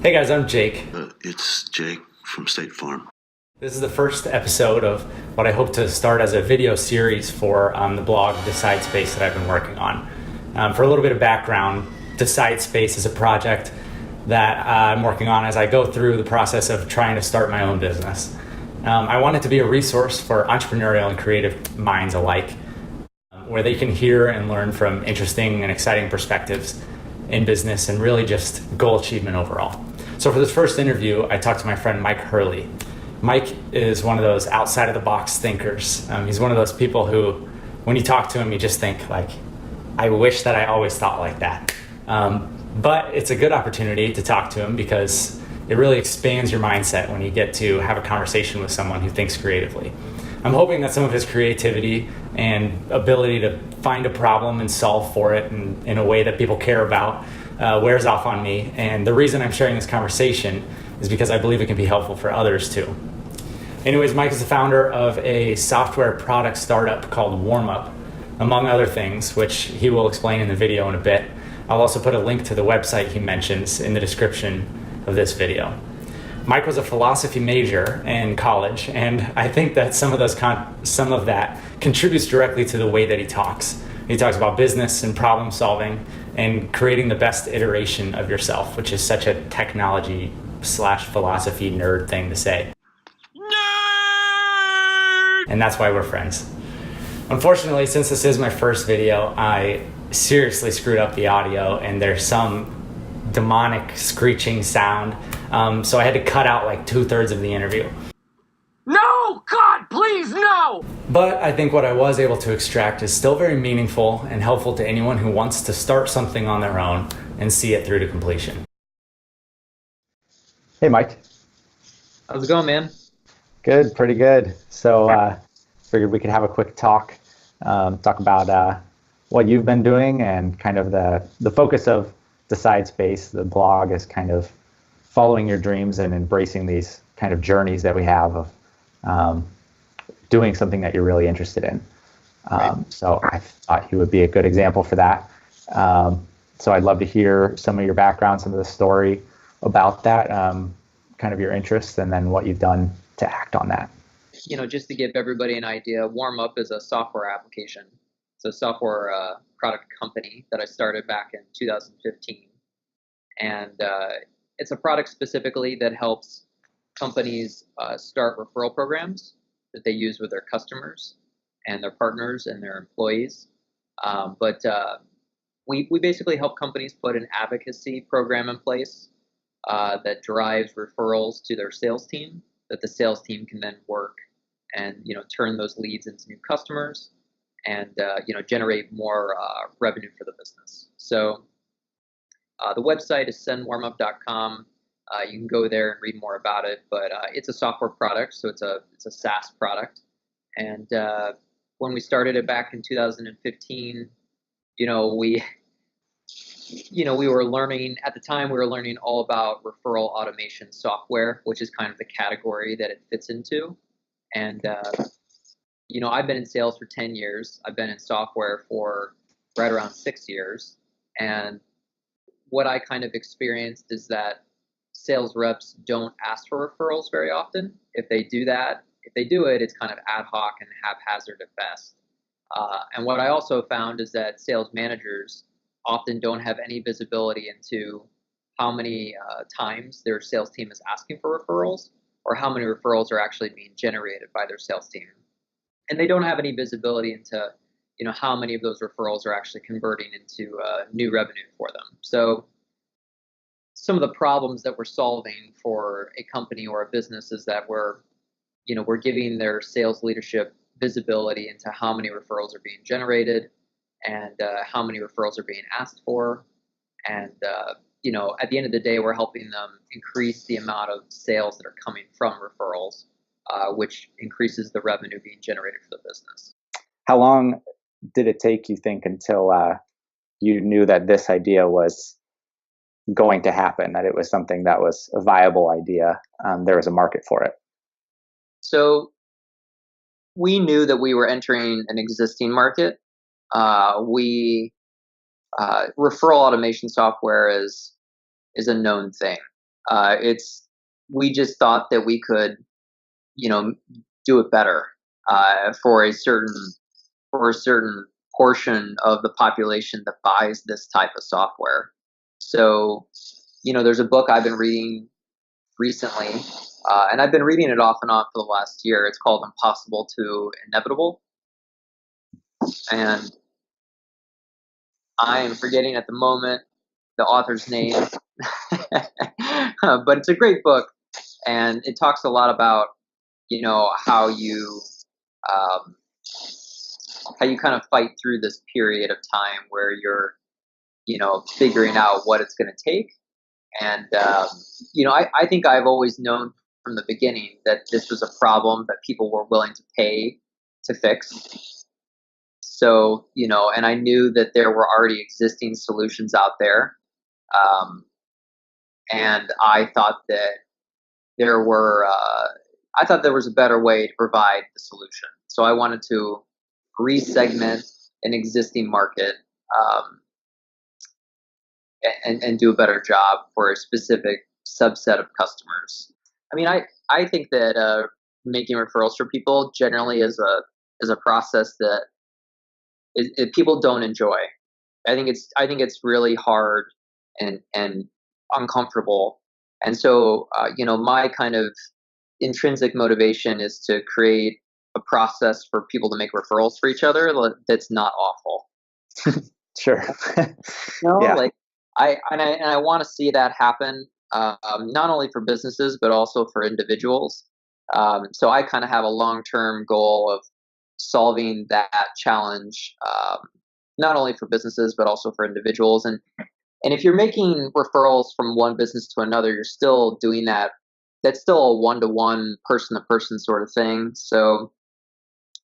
Hey guys, I'm Jake. It's Jake from State Farm. This is the first episode of what I hope to start as a video series for the blog Decidespace that I've been working on. For a little bit of background, Decidespace is a project that I'm working on as I go through the process of trying to start my own business. I want it to be a resource for entrepreneurial and creative minds alike, where they can hear and learn from interesting and exciting perspectives in business and really just goal achievement overall. So for this first interview, I talked to my friend Mike Hurley. Mike is one of those outside of the box thinkers. He's one of those people who, when you talk to him, you just think like, I wish that I always thought like that. But it's a good opportunity to talk to him because it really expands your mindset when you get to have a conversation with someone who thinks creatively. I'm hoping that some of his creativity and ability to find a problem and solve for it in a way that people care about wears off on me. And the reason I'm sharing this conversation is because I believe it can be helpful for others too. Anyways, Mike is the founder of a software product startup called WarmUp, among other things, which he will explain in the video in a bit. I'll also put a link to the website he mentions in the description of this video. Mike was a philosophy major in college, and I think that some of that contributes directly to the way that he talks. He talks about business and problem solving and creating the best iteration of yourself, which is such a technology / philosophy nerd thing to say. Nerd! And that's why we're friends. Unfortunately, since this is my first video, I seriously screwed up the audio, and there's some demonic screeching sound. So I had to cut out like 2/3 of the interview. No! God, please, no! But I think what I was able to extract is still very meaningful and helpful to anyone who wants to start something on their own and see it through to completion. Hey, Mike. How's it going, man? Good, pretty good. So figured we could have a quick talk about what you've been doing and kind of the focus of Decidespace. The blog is kind of following your dreams and embracing these kind of journeys that we have of doing something that you're really interested in. So I thought he would be a good example for that. So I'd love to hear some of your background, some of the story about that, kind of your interests, and then what you've done to act on that. Just to give everybody an idea, WarmUp is a software application. It's a software product company that I started back in 2015. And it's a product specifically that helps companies start referral programs that they use with their customers and their partners and their employees. But we basically help companies put an advocacy program in place that drives referrals to their sales team, that the sales team can then work and turn those leads into new customers and generate more revenue for the business. So the website is sendwarmup.com. You can go there and read more about it, but it's a software product, so it's a SaaS product. And when we started it back in 2015, we were learning at the time. We were learning all about referral automation software, which is kind of the category that it fits into. And I've been in sales for 10 years. I've been in software for right around 6 years, and what I kind of experienced is that sales reps don't ask for referrals very often. If they do it, it's kind of ad hoc and haphazard at best. And what I also found is that sales managers often don't have any visibility into how many times their sales team is asking for referrals or how many referrals are actually being generated by their sales team. And they don't have any visibility into how many of those referrals are actually converting into new revenue for them. So some of the problems that we're solving for a company or a business is that we're giving their sales leadership visibility into how many referrals are being generated and how many referrals are being asked for. And, at the end of the day, we're helping them increase the amount of sales that are coming from referrals, which increases the revenue being generated for the business. How long did it take, you think, until you knew that this idea was going to happen, that it was something that was a viable idea, there was a market for it? So we knew that we were entering an existing market. Referral automation software is a known thing. We just thought that we could, you know, do it better for a certain portion of the population that buys this type of software. So, there's a book I've been reading recently, and I've been reading it off and on for the last year. It's called Impossible to Inevitable, and I am forgetting at the moment the author's name, but it's a great book, and it talks a lot about how um, you kind of fight through this period of time where you're figuring out what it's going to take. And I think I've always known from the beginning that this was a problem that people were willing to pay to fix. So, and I knew that there were already existing solutions out there. And I thought that I thought there was a better way to provide the solution. So I wanted to resegment an existing market, and do a better job for a specific subset of customers. I mean, I think that making referrals for people generally is a process that people don't enjoy. I think it's really hard and uncomfortable. And so, my kind of intrinsic motivation is to create a process for people to make referrals for each other that's not awful. Sure. Yeah. Like I want to see that happen, not only for businesses but also for individuals. So I kind of have a long-term goal of solving that challenge, not only for businesses but also for individuals. And if you're making referrals from one business to another, you're still doing that. That's still a one-to-one, person-to-person sort of thing. So,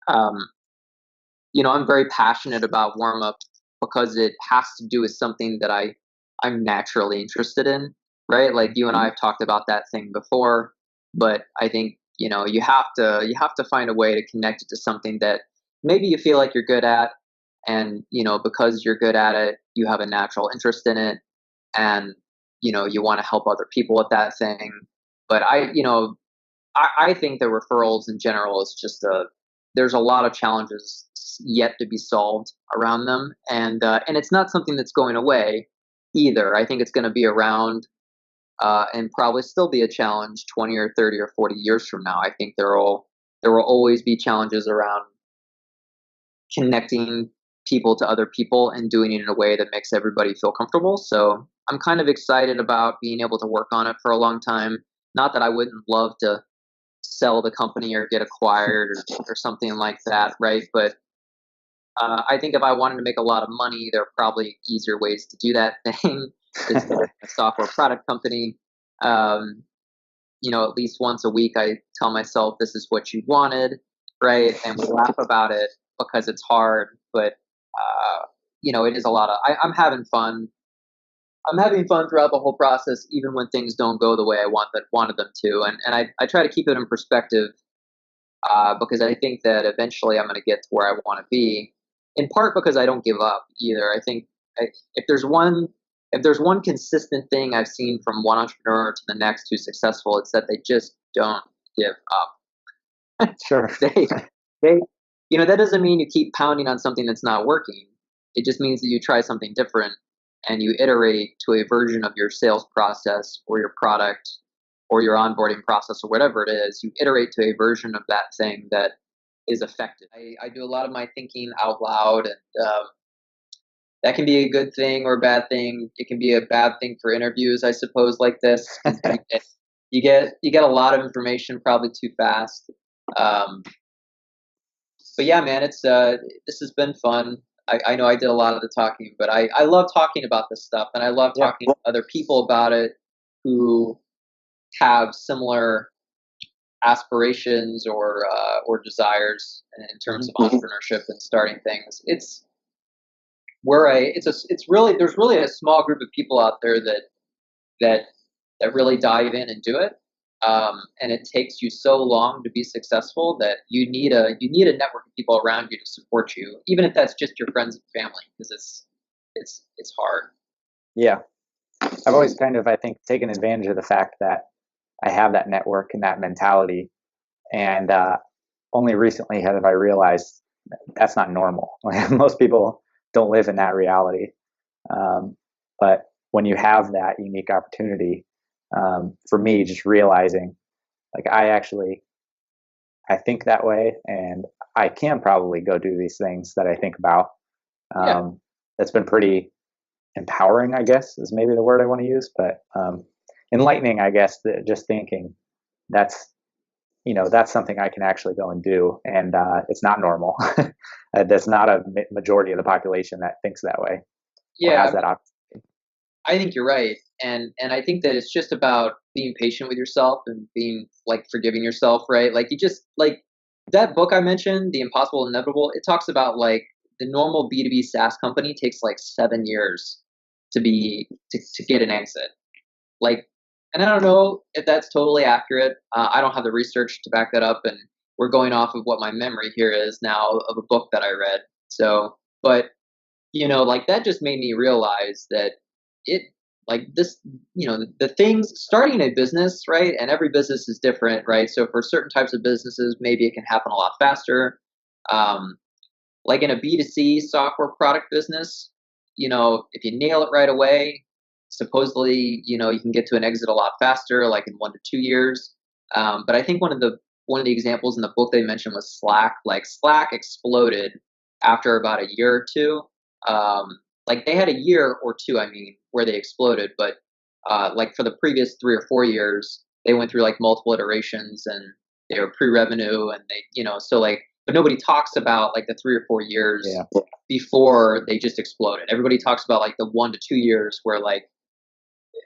I'm very passionate about WarmUp because it has to do with something that I'm naturally interested in, right? Like you and I have talked about that thing before, but I think, you have to find a way to connect it to something that maybe you feel like you're good at. And, because you're good at it, you have a natural interest in it, and, you want to help other people with that thing. But I think that referrals in general is just there's a lot of challenges yet to be solved around them. And it's not something that's going away either. I think it's going to be around, and probably still be a challenge 20 or 30 or 40 years from now. I think there will always be challenges around connecting people to other people and doing it in a way that makes everybody feel comfortable. So I'm kind of excited about being able to work on it for a long time. Not that I wouldn't love to sell the company or get acquired or something like that, right? But I think if I wanted to make a lot of money, there are probably easier ways to do that thing. It's a software product company. At least once a week, I tell myself this is what you wanted, right? And we laugh about it because it's hard, but it is a lot of. I'm having fun. I'm having fun throughout the whole process, even when things don't go the way I wanted them to. And I try to keep it in perspective, because I think that eventually I'm going to get to where I want to be. In part because I don't give up either. I think if there's one consistent thing I've seen from one entrepreneur to the next who's successful, it's that they just don't give up. Sure. they that doesn't mean you keep pounding on something that's not working. It just means that you try something different and you iterate to a version of your sales process or your product or your onboarding process or whatever it is. You iterate to a version of that thing that is effective. I do a lot of my thinking out loud, and that can be a good thing or a bad thing. It can be a bad thing for interviews, I suppose, like this. You get a lot of information probably too fast. But yeah, man, this has been fun. I know I did a lot of the talking, but I love talking about this stuff, and I love talking to other people about it who have similar aspirations or desires in terms of entrepreneurship and starting things. There's really a small group of people out there that really dive in and do it. And it takes you so long to be successful that you need a network of people around you to support you, even if that's just your friends and family, because it's hard. Yeah. I've always kind of, I think, taken advantage of the fact that I have that network and that mentality. And only recently have I realized that's not normal. Most people don't live in that reality. But when you have that unique opportunity, for me, just realizing like I think that way, and I can probably go do these things that I think about. Yeah. That's been pretty empowering, I guess, is maybe the word I want to use, but enlightening, I guess, just thinking that's that's something I can actually go and do, and it's not normal. There's not a majority of the population that thinks that way or Yeah, has that option. I think you're right, and I think that it's just about being patient with yourself and being like forgiving yourself, right? Like you just like that book I mentioned, The Impossible Inevitable. It talks about like the normal B2B SaaS company takes like 7 years to get an exit. Like, and I don't know if that's totally accurate. I don't have the research to back that up, and we're going off of what my memory here is now of a book that I read. So, but like that just made me realize that it like this the things starting a business, right, and every business is different, right? So for certain types of businesses maybe it can happen a lot faster, like in a B2C software product business, if you nail it right away, supposedly you can get to an exit a lot faster, like in 1 to 2 years. But I think one of the examples in the book they mentioned was Slack. Like Slack exploded after about a year or two. Like they had a year or two, I mean, where they exploded, but like for the previous 3 or 4 years, they went through like multiple iterations and they were pre-revenue and so like, but nobody talks about like the 3 or 4 years before they just exploded. Everybody talks about like the 1 to 2 years where like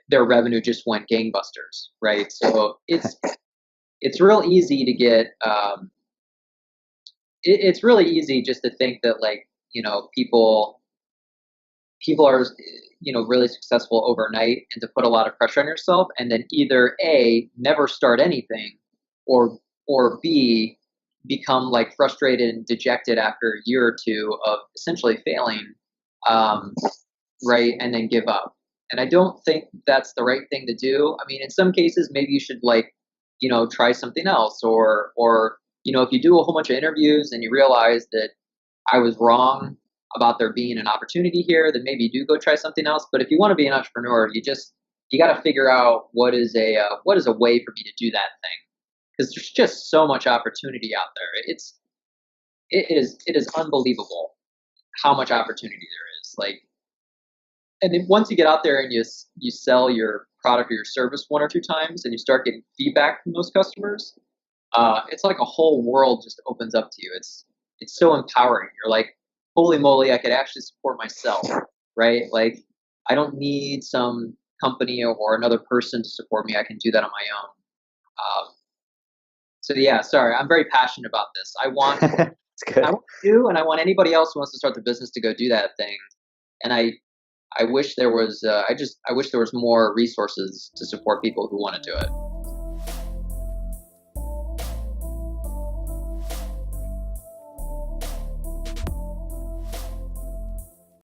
their revenue just went gangbusters, right? So it's real easy to get it's really easy just to think that like people are really successful overnight and to put a lot of pressure on yourself and then either A, never start anything, or B, become like frustrated and dejected after a year or two of essentially failing, right, and then give up. And I don't think that's the right thing to do. I mean, in some cases maybe you should like try something else, or if you do a whole bunch of interviews and you realize that I was wrong about there being an opportunity here, then maybe you do go try something else. But if you want to be an entrepreneur, you got to figure out what is a way for me to do that thing, because there's just so much opportunity out there. It is unbelievable how much opportunity there is. Like, and then once you get out there and you sell your product or your service 1 or 2 times and you start getting feedback from those customers, it's like a whole world just opens up to you. It's so empowering. You're like, holy moly, I could actually support myself, right? Like, I don't need some company or another person to support me. I can do that on my own. So yeah, sorry, I'm very passionate about this. I want It's good. I want you and I want anybody else who wants to start the business to go do that thing. And I wish there was I wish there was more resources to support people who want to do it.